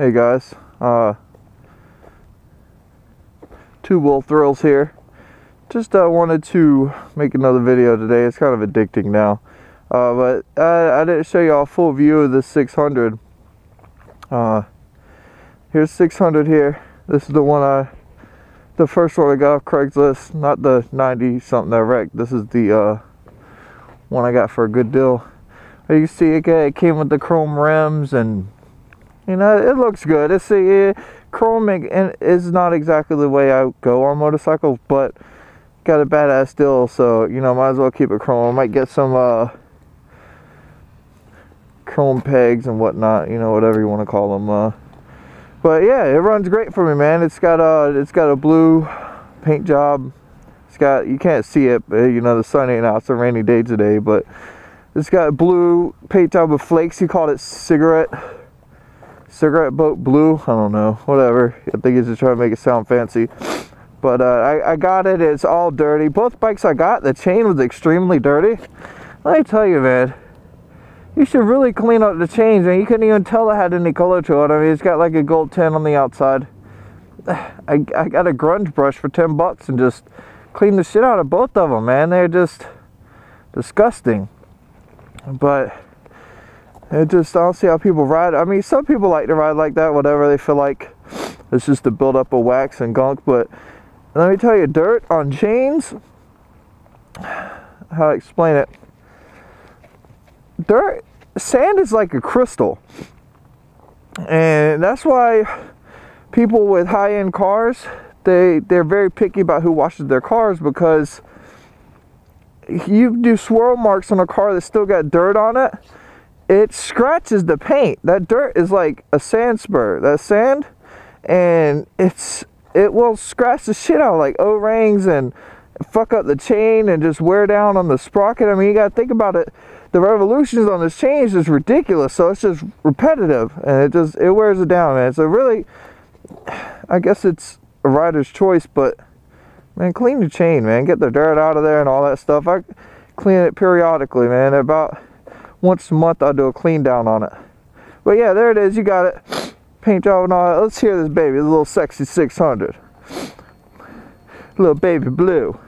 Hey guys, Two Wool Thrills here. Just wanted to make another video today. It's kind of addicting now, but I didn't show you all a full view of this 600. Here's 600 here. This is the first one I got off Craigslist, not the 90 something I wrecked. This is the one I got for a good deal. You can see it came with the chrome rims, and you know, it looks good. It's chrome and is not exactly the way I go on motorcycles, but got a badass deal, so you know, might as well keep it chrome. I might get some chrome pegs and whatnot, you know, whatever you want to call them. But yeah, it runs great for me, man. It's got a blue paint job. It's got, you can't see it, but you know, the sun ain't out. It's a rainy day today, but it's got blue paint job with flakes. He called it cigarette boat blue. I don't know, whatever. I think he's just trying to make it sound fancy. But I got it. It's all dirty. Both bikes I got, the chain was extremely dirty. Let me tell you, man, you should really clean up the chains, and you couldn't even tell it had any color to it. I mean, it's got like a gold tint on the outside. I got a grunge brush for 10 bucks and just cleaned the shit out of both of them, man. They're just disgusting. But it just, I don't see how people ride. I mean, some people like to ride like that, whatever they feel like. It's just to build up a wax and gunk. But let me tell you, dirt on chains, how to explain it. Sand is like a crystal, and that's why people with high-end cars, they're very picky about who washes their cars, because you do swirl marks on a car that's still got dirt on it, it scratches the paint. That dirt is like a sand spur, that sand, and it will scratch the shit out, like O-rings, and fuck up the chain and just wear down on the sprocket. I mean, you gotta think about it. The revolutions on this chain is just ridiculous, so it's just repetitive, and it wears it down, man. So really, I guess it's a rider's choice, but man, clean your chain, man. Get the dirt out of there and all that stuff. I clean it periodically, man. About once a month I'll do a clean down on it. But yeah, there it is. You got it. Paint job and all that. Let's hear this baby, the little sexy 600. Little baby blue.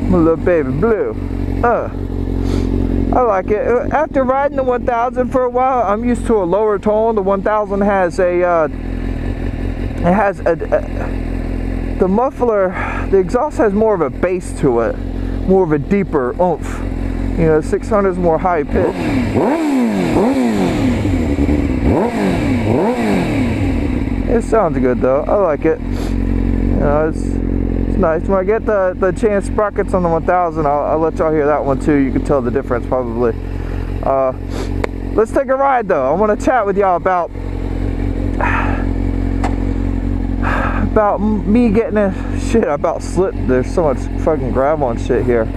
My little baby blue. I like it. After riding the 1000 for a while, I'm used to a lower tone. The 1000 has the muffler, the exhaust has more of a bass to it, more of a deeper oomph. You know, 600 is more high pitch. It sounds good though. I like it. You know, it's nice. When I get the chain sprockets on the 1000, I'll let y'all hear that one too. You can tell the difference probably. Let's take a ride though. I want to chat with y'all about me getting about slip. There's so much fucking gravel and shit here.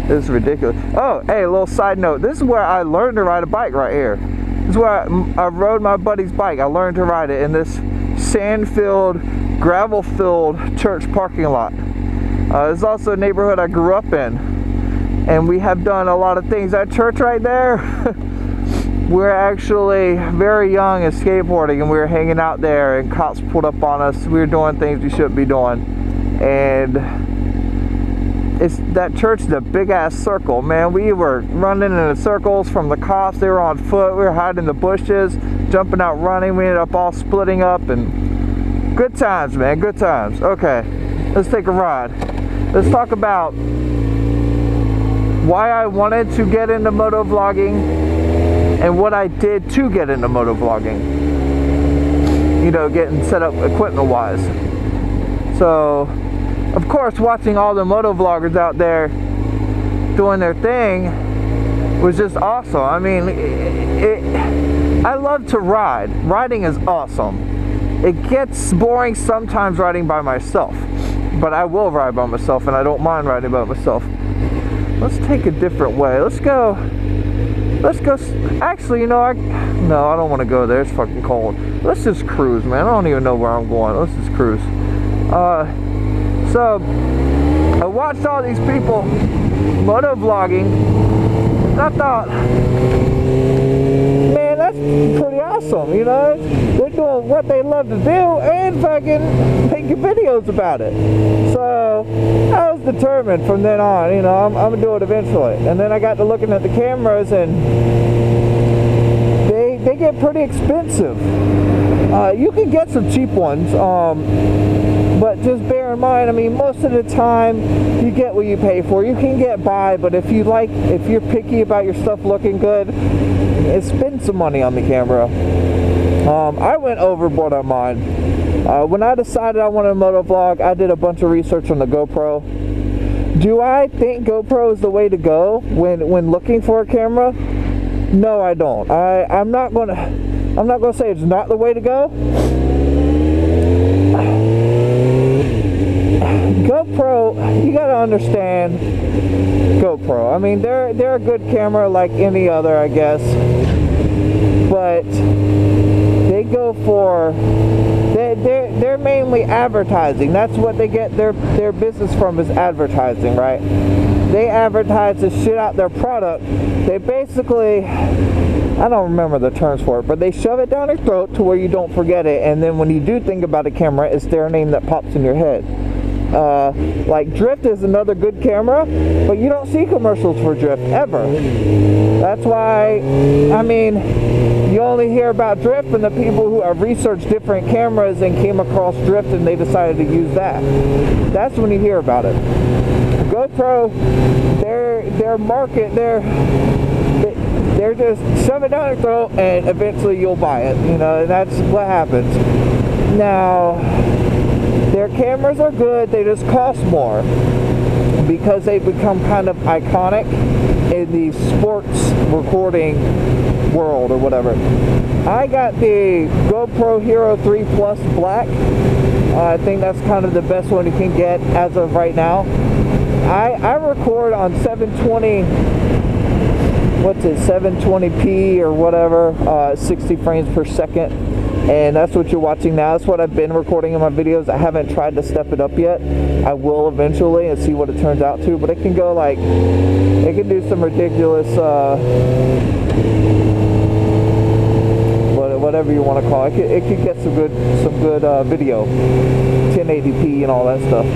It's ridiculous. Oh, hey, a little side note. This is where I learned to ride a bike right here. This is where I rode my buddy's bike. I learned to ride it in this sand-filled, gravel-filled church parking lot. This is also a neighborhood I grew up in, and we have done a lot of things. That church right there, we're actually very young and skateboarding, and we were hanging out there, and cops pulled up on us. We were doing things we shouldn't be doing, and that church is a big ass circle, man. We were running in circles from the cops. They were on foot. We were hiding in the bushes, jumping out, running. We ended up all splitting up, and good times, man, good times. Okay, let's take a ride. Let's talk about why I wanted to get into motovlogging and what I did to get into motovlogging. You know, getting set up equipment wise. So, of course, watching all the motovloggers out there doing their thing was just awesome. I mean, I love to ride. Riding is awesome. It gets boring sometimes riding by myself, but I will ride by myself, and I don't mind riding by myself. Let's take a different way. Let's go. Actually, you know, no, I don't want to go there. It's fucking cold. Let's just cruise, man. I don't even know where I'm going. Let's just cruise. So I watched all these people motovlogging, and I thought, man, that's pretty awesome, you know? They're doing what they love to do and fucking making videos about it. So I was determined from then on, you know, I'm gonna do it eventually. And then I got to looking at the cameras, and they get pretty expensive. You can get some cheap ones, but just bear in mind, I mean, most of the time you get what you pay for. You can get by, but if you're picky about your stuff looking good, spend some money on the camera. I went overboard on mine. When I decided I wanted a motovlog, I did a bunch of research on the GoPro. Do I think GoPro is the way to go when looking for a camera? No, I don't. I'm not gonna say it's not the way to go. GoPro, you gotta understand GoPro. I mean, they're a good camera like any other, I guess, but they go for they're mainly advertising. That's what they get their business from, is advertising, right? They advertise the shit out their product. They basically, I don't remember the terms for it, but they shove it down your throat to where you don't forget it, and then when you do think about a camera, it's their name that pops in your head. Like Drift is another good camera, but you don't see commercials for Drift ever. That's why, I mean, you only hear about Drift from the people who have researched different cameras and came across Drift and they decided to use that. That's when you hear about it. GoPro, their market, they're just shove it down your throat and eventually you'll buy it. You know, and that's what happens. Now, their cameras are good, they just cost more because they've become kind of iconic in the sports recording world or whatever. I got the GoPro Hero 3 Plus Black. I think that's kind of the best one you can get as of right now. I record on 720p or whatever, 60 frames per second. And that's what you're watching now. That's what I've been recording in my videos. I haven't tried to step it up yet. I will eventually and see what it turns out to. But it can go like, it can do some ridiculous, whatever you want to call it. It could get some good video, 1080p and all that stuff.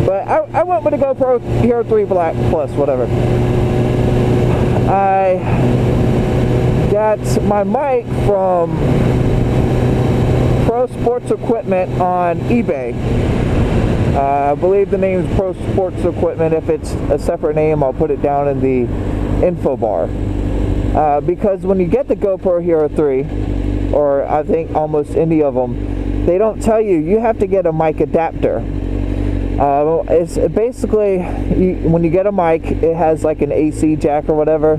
But I went with the GoPro Hero 3 Black Plus, whatever. I got my mic from Pro Sports Equipment on eBay. I believe the name is Pro Sports Equipment. If it's a separate name, I'll put it down in the info bar. Because when you get the GoPro Hero 3, or I think almost any of them, they don't tell you, you have to get a mic adapter. It's basically, when you get a mic, it has like an AC jack or whatever,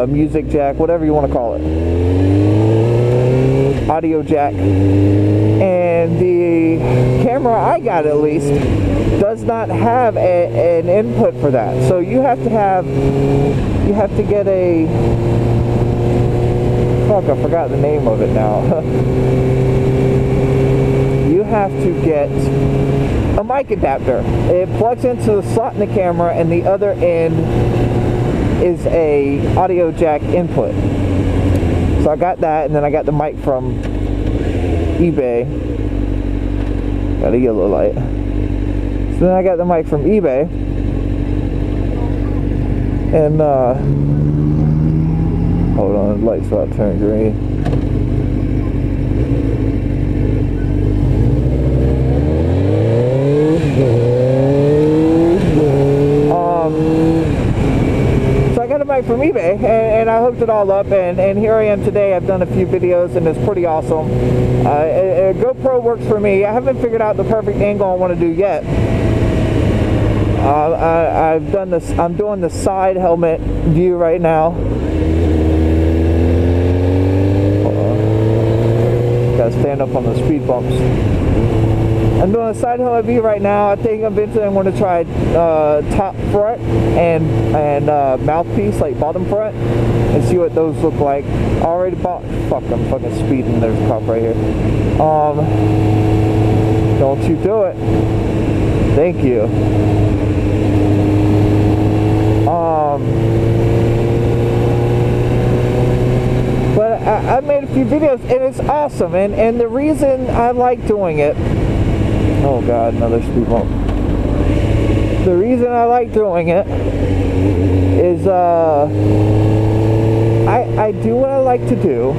music jack, whatever you want to call it, audio jack, and the camera I got at least does not have an input for that. So you have to get a, fuck, I forgot the name of it now. You have to get a mic adapter. It plugs into the slot in the camera, and the other end is a audio jack input. So I got that, and then I got the mic from eBay. Got a yellow light. So then I got the mic from eBay, and hold on, the light's about to turn green. So I got a mic from eBay, and I hooked it all up, and here I am today. I've done a few videos, and it's pretty awesome. GoPro works for me. I haven't figured out the perfect angle I want to do yet. I've done this. I'm doing the side helmet view right now. Hold on. Gotta stand up on the speed bumps. I'm doing a side helmet view right now. I think eventually I'm going to try top front and mouthpiece, like bottom front, and see what those look like. I already bought. Fuck, I'm fucking speeding. There's a cop right here. Don't you do it. Thank you. But few videos, and it's awesome. And the reason I like doing it, oh god, another speed bump. The reason I like doing it is I do what I like to do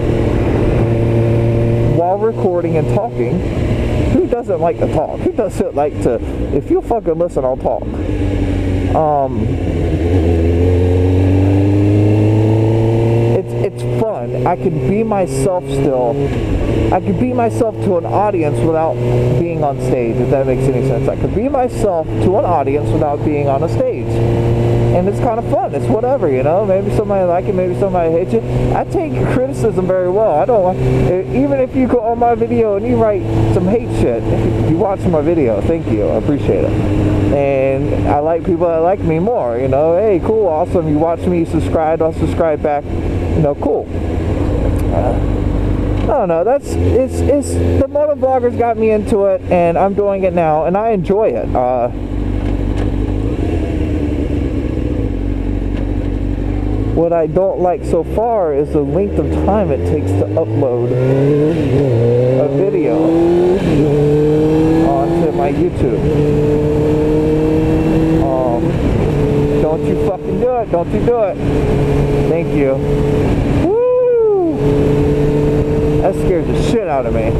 while recording and talking. Who doesn't like to talk? Who doesn't like to? If you fucking listen, I'll talk. It's fun. I can be myself still. I can be myself to an audience without being on stage, if that makes any sense. I can be myself to an audience without being on a stage. And it's kind of fun. It's whatever, you know. Maybe somebody like it, maybe somebody hates it. I take criticism very well. I don't want, even if you go on my video and you write some hate shit, you watch my video, thank you. I appreciate it. And I like people that like me more, you know. Hey, cool, awesome. You watch me, you subscribe, I'll subscribe back. You know, cool. I don't know. It's the motovloggers got me into it, and I'm doing it now, and I enjoy it. What I don't like so far is the length of time it takes to upload a video onto my YouTube. Don't you fucking do it. Don't you do it. Thank you. Woo! That scared the shit out of me.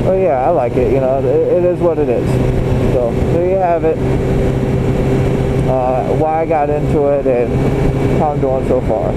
Oh yeah, I like it, you know. It is what it is. So, there you have it. Why I got into it and how I'm doing so far.